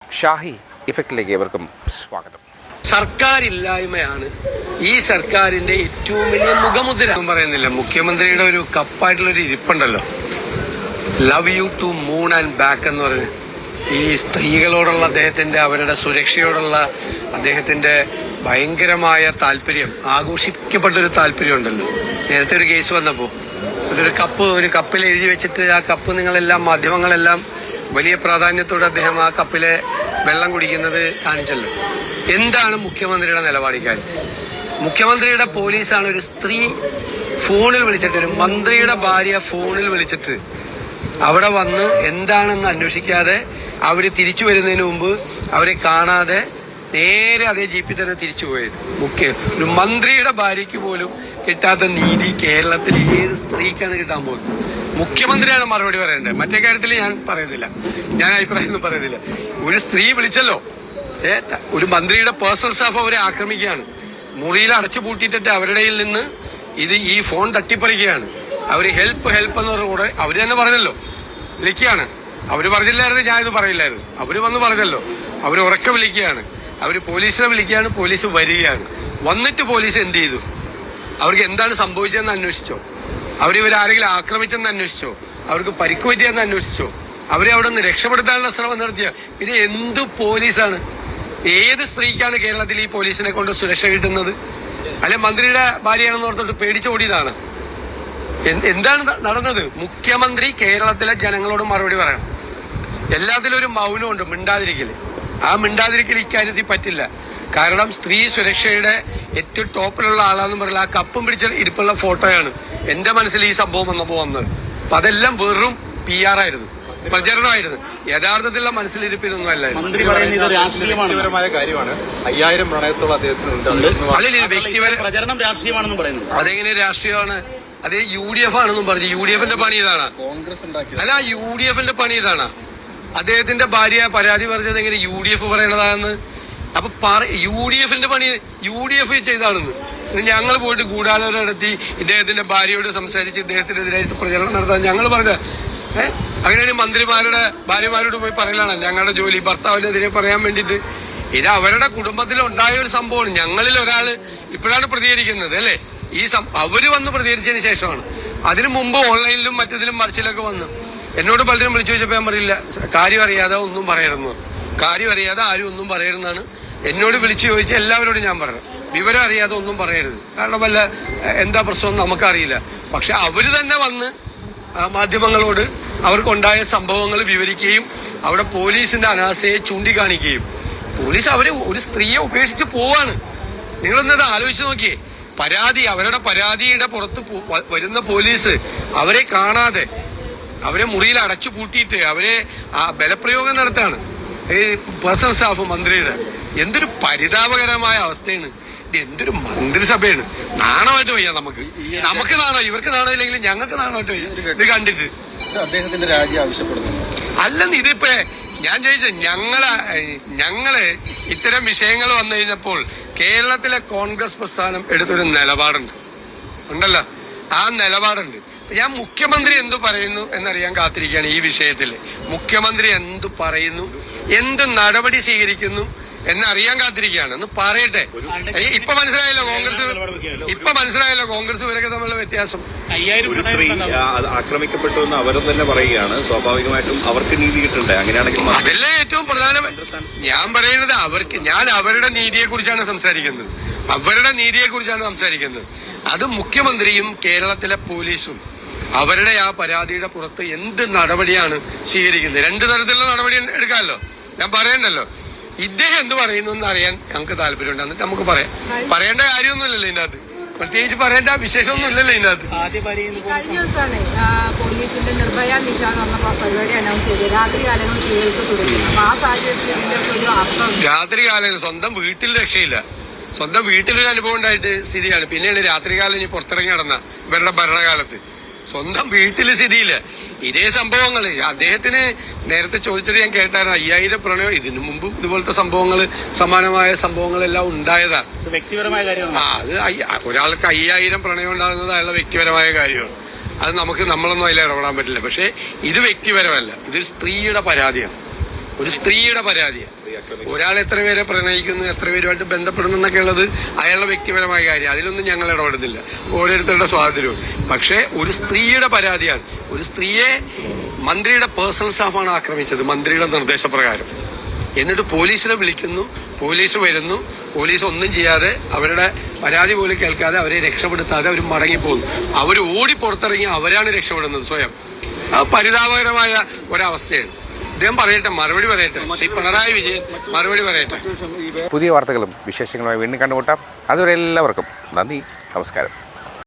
ഷാഹി ഇഫക്റ്റിലേക്ക് ഏവർക്കും സ്വാഗതം. സർക്കാരില്ലായ്മയാണ് ഈ സർക്കാരിന്റെ ഏറ്റവും വലിയ മുഖമുദ്ര. പറയുന്നില്ല, മുഖ്യമന്ത്രിയുടെ ഒരു കപ്പായിട്ടുള്ളൊരു ഇരിപ്പുണ്ടല്ലോ, love you to moon and back എന്ന് പറഞ്ഞ്. ഈ സ്ത്രീകളോടുള്ള അദ്ദേഹത്തിന്റെ, അവരുടെ സുരക്ഷയോടുള്ള അദ്ദേഹത്തിന്റെ ഭയങ്കരമായ താല്പര്യം, ആഘോഷിക്കപ്പെട്ടൊരു താല്പര്യം ഉണ്ടല്ലോ. നേരത്തെ ഒരു കേസ് വന്നപ്പോൾ ഒരു കപ്പിൽ എഴുതി വെച്ചിട്ട് ആ കപ്പ് നിങ്ങളെല്ലാം, മാധ്യമങ്ങളെല്ലാം വലിയ പ്രാധാന്യത്തോടെ അദ്ദേഹം ആ കപ്പിലെ വെള്ളം കുടിക്കുന്നത് കാണിച്ചല്ലോ. എന്താണ് മുഖ്യമന്ത്രിയുടെ നിലപാട് ഇക്കാര്യത്തിൽ? മുഖ്യമന്ത്രിയുടെ പോലീസാണ് ഒരു സ്ത്രീ ഫോണിൽ വിളിച്ചിട്ട്, ഒരു മന്ത്രിയുടെ ഭാര്യ ഫോണിൽ വിളിച്ചിട്ട് അവിടെ വന്ന് എന്താണെന്ന് അന്വേഷിക്കാതെ അവര് തിരിച്ചു വരുന്നതിന് മുമ്പ് അവരെ കാണാതെ നേരെ അതേ ജീപ്പിൽ തന്നെ തിരിച്ചു പോയത്. ഒരു മന്ത്രിയുടെ ഭാര്യയ്ക്ക് പോലും കിട്ടാത്ത നീതി കേരളത്തിൽ ഏത് സ്ത്രീക്കാണ് കിട്ടാൻ പോകുന്നത്? മുഖ്യമന്ത്രിയാണ് മറുപടി പറയേണ്ടത്. മറ്റേ കാര്യത്തിൽ ഞാൻ പറയുന്നില്ല, ഞാൻ അഭിപ്രായമൊന്നും പറയുന്നില്ല. ഒരു സ്ത്രീ വിളിച്ചല്ലോ, ഒരു മന്ത്രിയുടെ പേഴ്സണൽ സ്റ്റാഫ് അവരെ ആക്രമിക്കുകയാണ്, മുറിയിൽ അടച്ചു പൂട്ടിയിട്ടിട്ട് അവരുടെ നിന്ന് ഈ ഫോൺ തട്ടിപ്പറിക്കുകയാണ്. അവര് ഹെൽപ്പ് എന്ന് പറഞ്ഞ അവര് തന്നെ പറഞ്ഞല്ലോ, വിളിക്കുകയാണ്. അവര് പറഞ്ഞില്ലായിരുന്നു, ഞാൻ ഇത് പറയില്ലായിരുന്നു. അവര് വന്ന് പറഞ്ഞല്ലോ, അവര് ഉറക്കെ വിളിക്കുകയാണ്, അവര് പോലീസിനെ വിളിക്കുകയാണ്, പോലീസ് വരികയാണ്. വന്നിട്ട് പോലീസ് എന്ത് ചെയ്തു? അവർക്ക് എന്താണ് സംഭവിച്ചതെന്ന് അന്വേഷിച്ചോ? ഇവരാരെങ്കിലും ആക്രമിച്ചെന്ന് അന്വേഷിച്ചോ? അവർക്ക് പരിക്ക് പറ്റിയെന്ന് അന്വേഷിച്ചോ? അവരെ അവിടെ നിന്ന് രക്ഷപ്പെടുത്താനുള്ള ശ്രമം നടത്തിയ പിന്നെ എന്തു പോലീസാണ്? ഏത് സ്ത്രീക്കാണ് കേരളത്തിൽ ഈ പോലീസിനെ കൊണ്ട് സുരക്ഷ കിട്ടുന്നത്? അല്ലെ മന്ത്രിയുടെ ഭാര്യയാണെന്ന് ഓർത്തോട്ട് പേടിച്ചോടിയതാണ്? എന്താണ് നടന്നത്? മുഖ്യമന്ത്രി കേരളത്തിലെ ജനങ്ങളോട് മറുപടി പറയണം. എല്ലാത്തിലും ഒരു മൗനമുണ്ട്, മിണ്ടാതിരിക്കല്. ആ മിണ്ടാതിരിക്കൽ ഇക്കാര്യത്തിൽ പറ്റില്ല. കാരണം സ്ത്രീ സുരക്ഷയുടെ ഏറ്റവും ടോപ്പിലുള്ള ആളാന്ന് പറയുന്നത് ആ കപ്പും പിടിച്ച ഇരിപ്പുള്ള ഫോട്ടോയാണ് എന്റെ മനസ്സിൽ ഈ സംഭവം വന്നത്. അപ്പൊ അതെല്ലാം വെറും PR ആയിരുന്നു, പ്രചരണമായിരുന്നു. യഥാർത്ഥത്തിലുള്ള മനസ്സിലിരിപ്പിതൊന്നും അല്ലായിരുന്നു. അല്ലെ അതെങ്ങനെ രാഷ്ട്രീയമാണ്? അത് UDF ആണെന്നും പറഞ്ഞു. UDFന്റെ പണി ഇതാണ്? അല്ല, UDFന്റെ പണി ഇതാണ്. അദ്ദേഹത്തിന്റെ ഭാര്യ പരാതി പറഞ്ഞത് എങ്ങനെ UDF പറയണതാണെന്ന്? അപ്പൊ UDFന്റെ പണി UDF ചെയ്താണെന്ന്. ഞങ്ങൾ പോയിട്ട് ഗൂഢാലോചന നടത്തി ഇദ്ദേഹത്തിന്റെ ഭാര്യയോട് സംസാരിച്ച് ഇദ്ദേഹത്തിനെതിരായിട്ട് പ്രചരണം നടത്താൻ ഞങ്ങൾ പറഞ്ഞ അങ്ങനെ മന്ത്രിമാരുടെ ഭാര്യമാരോട് പോയി പറയലാണ് ഞങ്ങളുടെ ജോലി, ഭർത്താവിനെതിരെ പറയാൻ വേണ്ടിയിട്ട്. ഇത് അവരുടെ കുടുംബത്തിൽ ഉണ്ടായ ഒരു സംഭവമാണ്. ഞങ്ങളിൽ ഒരാള് ഇപ്പോഴാണ് പ്രതികരിക്കുന്നത്, അല്ലെ? അവര് വന്ന് പ്രതികരിച്ചതിന് ശേഷമാണ്. അതിനു മുമ്പ് ഓൺലൈനിലും മറ്റതിലും മറിച്ചിലൊക്കെ വന്നു. എന്നോട് പലരും വിളിച്ചു ചോദിച്ചപ്പോ ഞാൻ പറയില്ല, കാര്യം അറിയാതെ ഒന്നും പറയരുതെന്ന്. കാര്യം അറിയാതെ ആരും ഒന്നും പറയരുതെന്നാണ് എന്നോട് വിളിച്ചു ചോദിച്ച എല്ലാവരോടും ഞാൻ പറഞ്ഞു. വിവരം അറിയാതെ ഒന്നും പറയരുത്. കാരണം വല്ല എന്താ പ്രശ്നം നമുക്കറിയില്ല. പക്ഷെ അവര് തന്നെ വന്ന് മാധ്യമങ്ങളോട് അവർക്കുണ്ടായ സംഭവങ്ങൾ വിവരിക്കുകയും അവിടെ പോലീസിന്റെ അനാസ്ഥയെ ചൂണ്ടിക്കാണിക്കുകയും, പോലീസ് അവര് ഒരു സ്ത്രീയെ ഉപേക്ഷിച്ച് പോവാണ്. നിങ്ങളൊന്നത് ആലോചിച്ച് നോക്കിയേ. അവരുടെ പരാതിയുടെ പുറത്ത് വരുന്ന പോലീസ് അവരെ കാണാതെ അവരെ മുറിയിൽ അടച്ചു പൂട്ടിയിട്ട് അവരെ ബലപ്രയോഗം നടത്താണ് ഈ പേഴ്സണൽ സ്റ്റാഫ് മന്ത്രിയുടെ. എന്തൊരു പരിതാപകരമായ അവസ്ഥയാണ് ഇത്! എന്തൊരു മന്ത്രിസഭയാണ്! നാണമായിട്ട് വയ്യ നമുക്ക് നാണോ? ഇവർക്ക് നാണോ ഇല്ലെങ്കിലും ഞങ്ങൾക്ക് നാണമായിട്ട് വയ്യ ഇത് കണ്ടിട്ട്. അദ്ദേഹത്തിന്റെ രാജി ആവശ്യപ്പെടുന്നു. അല്ലെന്ന് ഇതിപ്പോ ഞാൻ ചോദിച്ചത്, ഞങ്ങള് ഇത്തരം വിഷയങ്ങൾ വന്നു കഴിഞ്ഞപ്പോൾ കേരളത്തിലെ കോൺഗ്രസ് പ്രസ്ഥാനം എടുത്തൊരു നിലപാടുണ്ടല്ലോ. ആ നിലപാടുണ്ട്. ഞാൻ മുഖ്യമന്ത്രി എന്തു പറയുന്നു എന്നറിയാൻ കാത്തിരിക്കുകയാണ് ഈ വിഷയത്തിൽ. മുഖ്യമന്ത്രി എന്തു പറയുന്നു, എന്ത് നടപടി സ്വീകരിക്കുന്നു എന്നറിയാൻ കാത്തിരിക്കുകയാണ്. ഒന്ന് പറയട്ടെ. ഇപ്പൊ മനസ്സിലായല്ലോ കോൺഗ്രസ് ഇവരൊക്കെ തമ്മിലുള്ള വ്യത്യാസം. ഒരു സ്ത്രീ ആക്രമിക്കപ്പെട്ടു എന്ന് അവരും തന്നെ പറയുകയാണ്. സ്വാഭാവികമായിട്ടും അവർക്ക് നീതി കിട്ടണ്ടേ? അങ്ങനെയാണെങ്കിൽ അതല്ലേ ഏറ്റവും പ്രധാനം. ഞാൻ പറയുന്നത് ഞാൻ അവരുടെ നീതിയെ കുറിച്ചാണ് സംസാരിക്കുന്നത്. അത് മുഖ്യമന്ത്രിയും കേരളത്തിലെ പോലീസും അവരുടെ ആ പരാതിയുടെ പുറത്ത് എന്ത് നടപടിയാണ് സ്വീകരിക്കുന്നത്? രണ്ടു തരത്തിലുള്ള നടപടി എടുക്കാമല്ലോ. ഞാൻ പറയണ്ടല്ലോ. ഇദ്ദേഹം എന്ത് പറയുന്നു എന്ന് അറിയാൻ ഞങ്ങൾക്ക് താല്പര്യമുണ്ട്. എന്നിട്ട് നമുക്ക് പറയേണ്ട കാര്യമൊന്നുമില്ലല്ലോ ഇതിനകത്ത്, പ്രത്യേകിച്ച് പറയേണ്ട വിശേഷമൊന്നും ഇല്ലല്ലോ ഇതിനകത്ത്. കഴിഞ്ഞ ദിവസമാണ് പോലീസിന്റെ നിർഭയ നിശ എന്ന് പറഞ്ഞ പരിപാടി അനൗൺസ് ചെയ്തത്. രാത്രികാലങ്ങൾ സ്ത്രീകൾക്ക് തുടങ്ങി. അപ്പൊ ആ സാഹചര്യത്തിൽ ഇതിന്റെ ഒരു അർത്ഥം, രാത്രികാലങ്ങൾ സ്വന്തം വീട്ടിൽ രക്ഷയില്ല. സ്വന്തം വീട്ടിലൊരു അനുഭവം ഉണ്ടായിട്ട് സ്ഥിതിയാണ്. പിന്നെയാണ് രാത്രികാലം ഇനി പുറത്തിറങ്ങി നടന്ന ഇവരുടെ ഭരണകാലത്ത് സ്വന്തം വീട്ടില് സ്ഥിതിയില്ല. ഇതേ സംഭവങ്ങൾ അദ്ദേഹത്തിന് നേരത്തെ ചോദിച്ചത് ഞാൻ കേട്ടായിരുന്നു. 5000 പ്രണയം, ഇതിനു മുമ്പും ഇതുപോലത്തെ സംഭവങ്ങൾ, സമാനമായ സംഭവങ്ങളെല്ലാം ഉണ്ടായതാണ്. വ്യക്തിപരമായ കാര്യമാണ്. അത് ഒരാൾക്ക് 5000 പ്രണയം ഉണ്ടാകുന്നത് അയാളുടെ വ്യക്തിപരമായ കാര്യമാണ്. അത് നമ്മളൊന്നും അതിൽ ഇടപെടാൻ പറ്റില്ല. പക്ഷെ ഇത് വ്യക്തിപരമല്ല, ഇത് സ്ത്രീയുടെ പരാതിയാണ്. ഒരു സ്ത്രീയുടെ പരാതിയാണ്. ഒരാൾ എത്ര പേരെ പ്രണയിക്കുന്നു, എത്ര പേരുമായിട്ട് ബന്ധപ്പെടുന്നു എന്നൊക്കെ ഉള്ളത് അയാളുടെ വ്യക്തിപരമായ കാര്യം. അതിലൊന്നും ഞങ്ങൾ ഇടപെടുന്നില്ല, ഓരോരുത്തരുടെ സ്വാതന്ത്ര്യവും. പക്ഷേ ഒരു സ്ത്രീയുടെ പരാതിയാണ്. ഒരു സ്ത്രീയെ മന്ത്രിയുടെ പേഴ്സണൽ സ്റ്റാഫാണ് ആക്രമിച്ചത് മന്ത്രിയുടെ നിർദ്ദേശപ്രകാരം. എന്നിട്ട് പോലീസിനെ വിളിക്കുന്നു, പോലീസ് വരുന്നു, പോലീസ് ഒന്നും ചെയ്യാതെ അവരുടെ പരാതി പോലും കേൾക്കാതെ അവരെ രക്ഷപ്പെടുത്താതെ അവർ മടങ്ങിപ്പോകുന്നു. അവർ ഓടി പുറത്തിറങ്ങി അവരാണ് രക്ഷപ്പെടുന്നത് സ്വയം. പരിതാപകരമായ ഒരവസ്ഥയാണ്. അദ്ദേഹം പറയട്ടെ, മറുപടി പറയട്ടെ. ശ്രീ പിണറായി വിജയൻ മറുപടി പറയട്ടെ. പുതിയ വാർത്തകളും വിശേഷങ്ങളുമായി വീണ്ടും കണ്ടുമുട്ടാം. അതുവരെ എല്ലാവർക്കും നന്ദി, നമസ്കാരം.